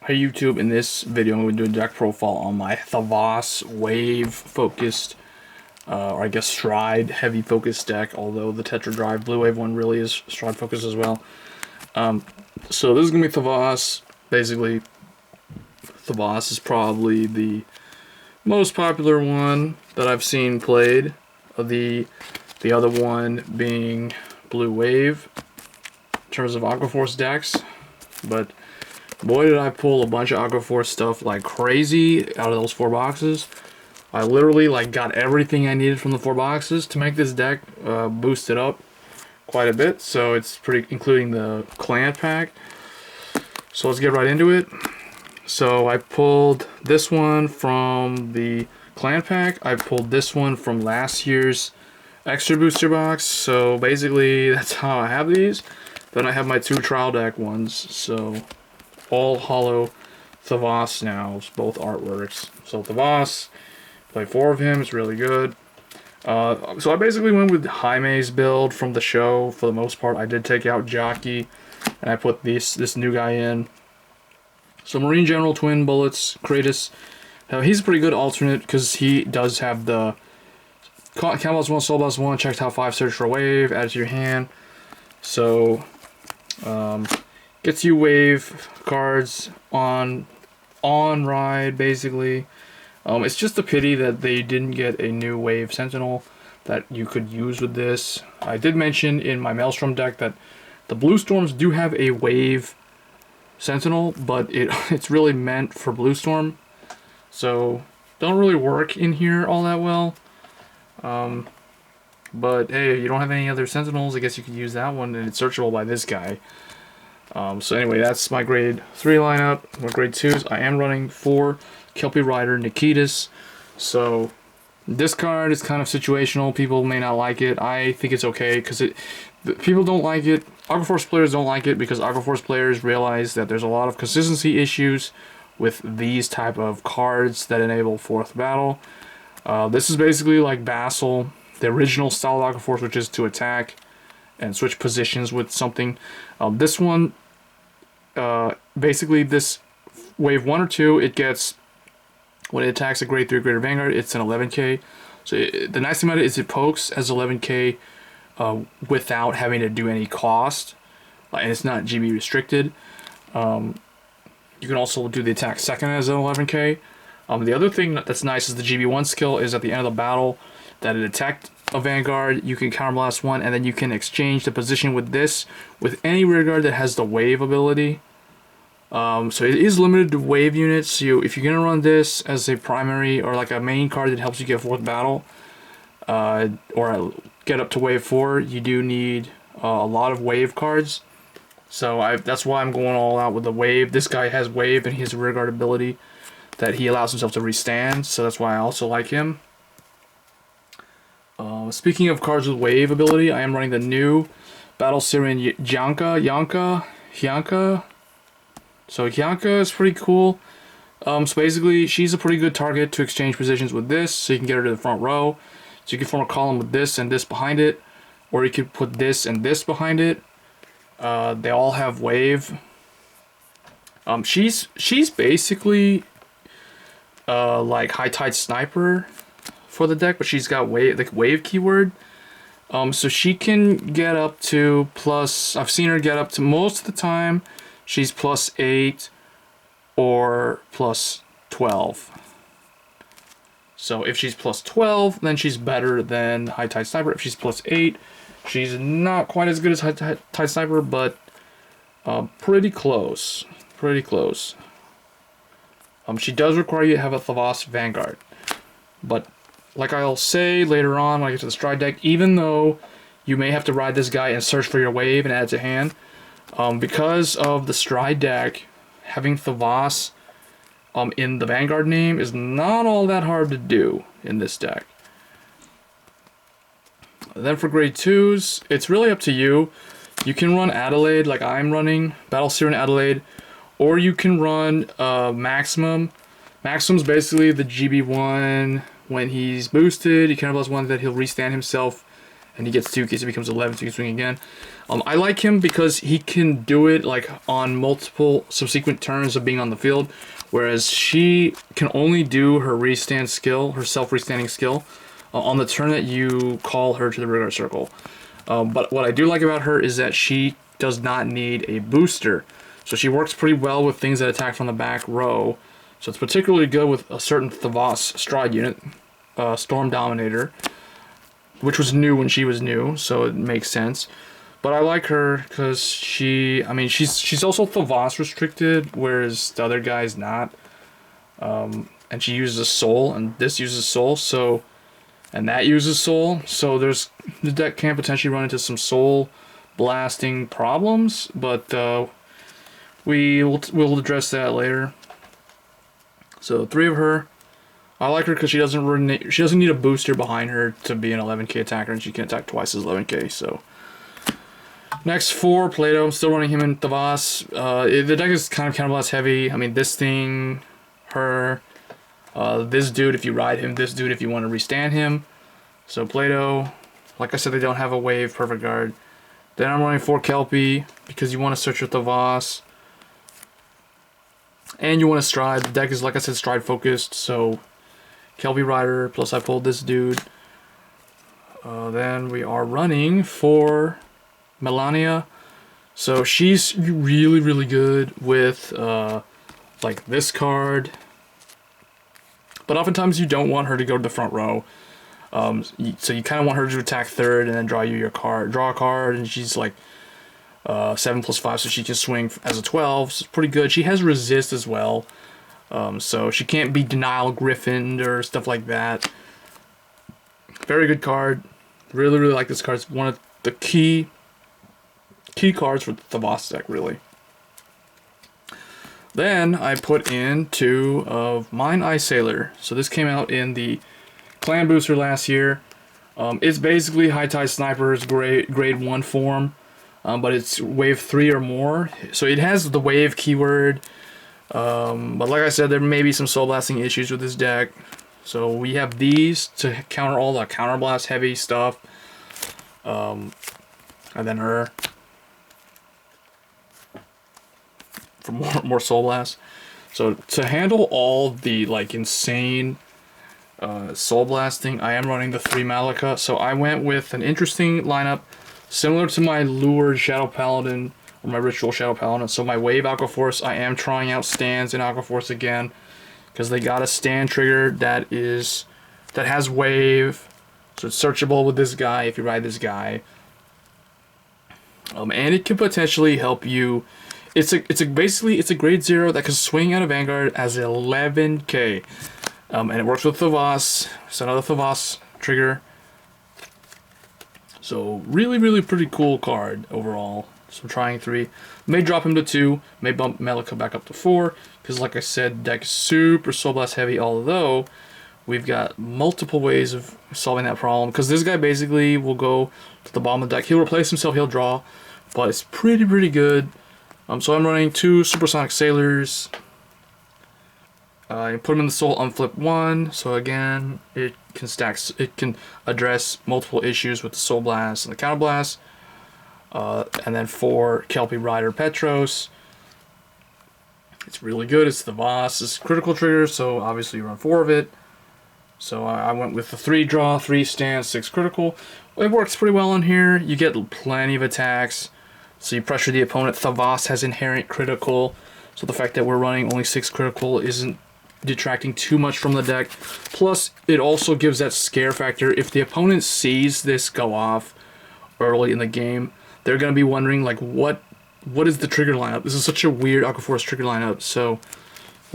Hey YouTube, in this video I'm going to do a deck profile on my Thavas wave focused, or I guess stride heavy focused deck, although the Tetra Drive Blue Wave one really is stride focused as well. So this is going to be Thavas. Basically, Thavas is probably the most popular one that I've seen played. The other one being Blue Wave in terms of Aqua Force decks, but boy, did I pull a bunch of Aqua Force stuff like crazy out of those 4 boxes. I literally got everything I needed from the 4 boxes to make this deck boost it up quite a bit. So it's pretty, including the clan pack. So let's get right into it. So I pulled this one from the clan pack. I pulled this one from last year's extra booster box. So basically that's how I have these. Then I have my 2 trial deck ones. So all hollow Thavas now, both artworks. So Thavas, play 4 of him, it's really good. So I basically went with Jaime's build from the show for the most part. I did take out Jockey, and I put this new guy in. So Marine General, Twin Bullets, Kratos. He's a pretty good alternate because he does have the Camel's 1, Soul Blast 1, check top 5, search for a wave, add it to your hand. So gets you wave cards on ride, basically. It's just a pity that they didn't get a new wave sentinel that you could use with this. I did mention in my Maelstrom deck that the Blue Storms do have a wave sentinel, but it's really meant for Blue Storm, so don't really work in here all that well. But hey, you don't have any other sentinels, I guess you could use that one, and it's searchable by this guy. So anyway, that's my grade 3 lineup. My grade 2s, I am running 4 Kelpie Rider Nikitas. So this card is kind of situational. People may not like it. I think it's okay because people don't like it. Aqua Force players don't like it because Aqua Force players realize that there's a lot of consistency issues with these type of cards that enable 4th battle. This is basically like Vassal, the original style of Aqua Force, which is to attack and switch positions with something. This one, basically this wave 1 or 2, it gets, when it attacks a grade 3 greater Vanguard, it's an 11k. So the nice thing about it is it pokes as 11k without having to do any cost, and it's not GB restricted. You can also do the attack second as an 11k. The other thing that's nice is the GB1 skill is at the end of the battle that it attacked a Vanguard, you can counterblast 1, and then you can exchange the position with this with any rearguard that has the wave ability. So it is limited to wave units. So if you're gonna run this as a primary or like a main card that helps you get 4th battle, or get up to wave 4, you do need a lot of wave cards. So that's why I'm going all out with the wave. This guy has wave and he has a rearguard ability that he allows himself to restand. So that's why I also like him. Speaking of cards with wave ability, I am running the new Battle Syrian Yanka. So Yanka is pretty cool. So basically, she's a pretty good target to exchange positions with this, so you can get her to the front row. So you can form a column with this and this behind it, or you could put this and this behind it. They all have wave. She's basically like High Tide Sniper for the deck, but she's got the wave keyword. So she can get up to plus, I've seen her get up to, most of the time she's +8 or +12. So if she's +12, then she's better than High Tide Sniper. If she's +8, she's not quite as good as High Tide Sniper, but pretty close. Pretty close. She does require you to have a Thavas Vanguard, but like I'll say later on when I get to the stride deck, even though you may have to ride this guy and search for your wave and add it to hand, because of the stride deck, having Thavas in the Vanguard name is not all that hard to do in this deck. Then for grade 2s, it's really up to you. You can run Adelaide like I'm running, Battle Syrian Adelaide, or you can run Maximum. Maximum's basically the GB1. When he's boosted, you can have one that he'll restand himself and he gets 2 in case he becomes 11, so he can swing again. I like him because he can do it like on multiple subsequent turns of being on the field, whereas she can only do her restand skill, her self-restanding skill, on the turn that you call her to the rear guard circle. But what I do like about her is that she does not need a booster. So she works pretty well with things that attack from the back row. So it's particularly good with a certain Thavas stride unit, Storm Dominator, which was new when she was new, so it makes sense. But I like her because she's also Thavas restricted, whereas the other guy's not. And she uses Soul, and this uses Soul, and that uses Soul. So the deck can potentially run into some Soul blasting problems, but we'll address that later. So 3 of her. I like her because she doesn't need a booster behind her to be an 11k attacker, and she can attack twice as 11k. So next 4, Plato. I'm still running him in Thavas. The deck is kind of counterblast heavy. I mean, this thing, her, this dude if you ride him, this dude if you want to restand him. So Plato, like I said, they don't have a wave perfect guard. Then I'm running 4 Kelpie because you want to search your Thavas. And you want to stride. The deck is, like I said, stride focused, so Kelpie Rider, plus I pulled this dude. Then we are running for Melania. So she's really, really good with like this card. But oftentimes you don't want her to go to the front row. So you kind of want her to attack 3rd and then draw you your card. Draw a card, and she's like 7+5, so she can swing as a 12. So it's pretty good. She has resist as well. So she can't be Denial Griffined or stuff like that. Very good card. Really, really like this card. It's one of the key cards for the Thavas deck, really. Then I put in 2 of Mine Eye Sailor. So this came out in the Clan Booster last year. It's basically High Tide Sniper's grade 1 form, but it's wave 3 or more. So it has the wave keyword. But like I said, there may be some soul blasting issues with this deck. So we have these to counter all the counterblast heavy stuff. And then her for more soul blast. So to handle all the like insane soul blasting, I am running the 3 Malika. So I went with an interesting lineup similar to my Lured Shadow Paladin or my Ritual Shadow Paladin. So my Wave Aqua Force, I am trying out stands in Aqua Force again because they got a stand trigger that has wave, so it's searchable with this guy if you ride this guy. And it can potentially help you. Basically it's a grade 0 that can swing out of Vanguard as 11k. And it works with Thavas. It's another Thavas trigger. So really, really pretty cool card overall. So I'm trying 3. May drop him to 2. May bump Malika back up to 4. Because like I said, deck is super Soul Blast heavy. Although we've got multiple ways of solving that problem. Because this guy basically will go to the bottom of the deck. He'll replace himself. He'll draw. But it's pretty good. So I'm running 2 Supersonic Sailors. You put them in the soul on flip 1, so again, it can address multiple issues with the soul blast and the counter blast. And then 4 Kelpie Rider Petros. It's really good. It's the Voss. It's critical trigger, so obviously you run 4 of it. So I went with the 3 draw, 3 stand, 6 critical. It works pretty well in here. You get plenty of attacks, so you pressure the opponent. Thavas has inherent critical, so the fact that we're running only 6 critical isn't detracting too much from the deck. Plus, it also gives that scare factor. If the opponent sees this go off early in the game, they're going to be wondering, like, what is the trigger lineup? This is such a weird Aqua Force trigger lineup. So,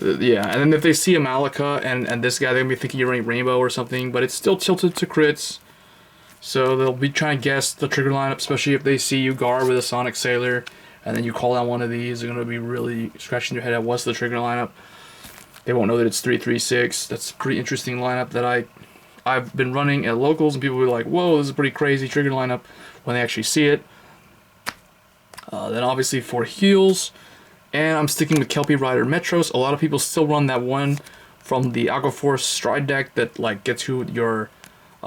yeah. And then if they see a Malika and this guy, they're going to be thinking you're running Rainbow or something, but it's still tilted to crits. So they'll be trying to guess the trigger lineup, especially if they see you guard with a Sonic Sailor, and then you call out one of these. They're going to be really scratching their head at what's the trigger lineup. They won't know that it's 3-3-6. That's a pretty interesting lineup that I've been running at locals, and people will be like, whoa, this is a pretty crazy trigger lineup when they actually see it. Then obviously 4 heals, and I'm sticking with Kelpie Rider Metros. A lot of people still run that one from the Aqua Force Stride deck that like gets you your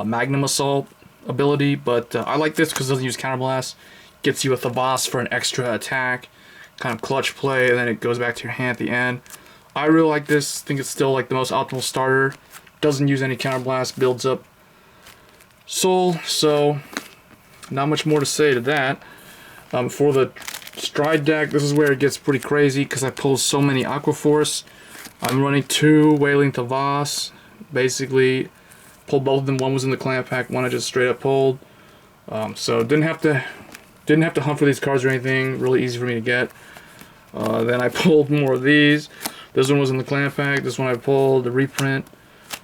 Magnum Assault ability, but I like this because it doesn't use counterblast. Gets you a Thavas for an extra attack, kind of clutch play, and then it goes back to your hand at the end. I really like this. think it's still like the most optimal starter. Doesn't use any counterblast, builds up soul, so not much more to say to that. For the Stride deck, this is where it gets pretty crazy because I pulled so many Aqua Force. I'm running 2 Wailing Thavas. Basically, pulled both of them. One was in the clan pack, one I just straight up pulled. So didn't have to hunt for these cards or anything. Really easy for me to get. Then I pulled more of these. This one was in the clan pack. This one I pulled the reprint.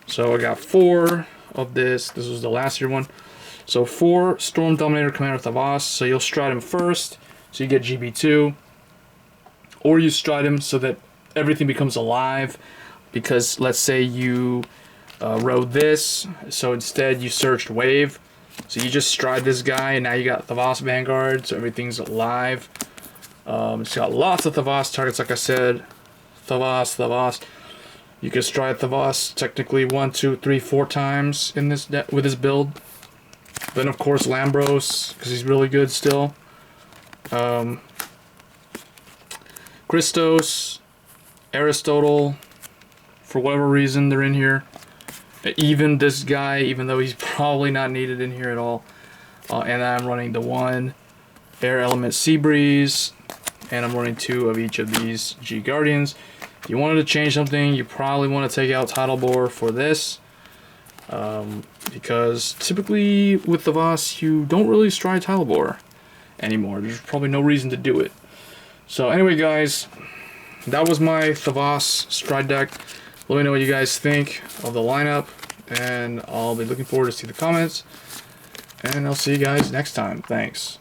So I got 4 of this. This was the last year one. So 4 Storm Dominator Commander Thavas. So you'll stride him first, so you get GB2. Or you stride him so that everything becomes alive. Because let's say you rode this, so instead you searched Wave. So you just stride this guy, and now you got Thavas Vanguard, so everything's alive. It's got lots of Thavas targets, like I said. Thavas. You can stride Thavas technically 1, 2, 3, 4 times in this with this build. Then of course Lambros, because he's really good still. Christos, Aristotle, for whatever reason they're in here. Even this guy, even though he's probably not needed in here at all. And I'm running the 1 Air Element Sea Breeze, and I'm running 2 of each of these G Guardians. If you wanted to change something, you probably want to take out Tidal Bore for this. Because typically with the Thavas, you don't really stride Tidal Bore anymore. There's probably no reason to do it. So anyway, guys, that was my Thavas stride deck. Let me know what you guys think of the lineup, and I'll be looking forward to see the comments. And I'll see you guys next time. Thanks.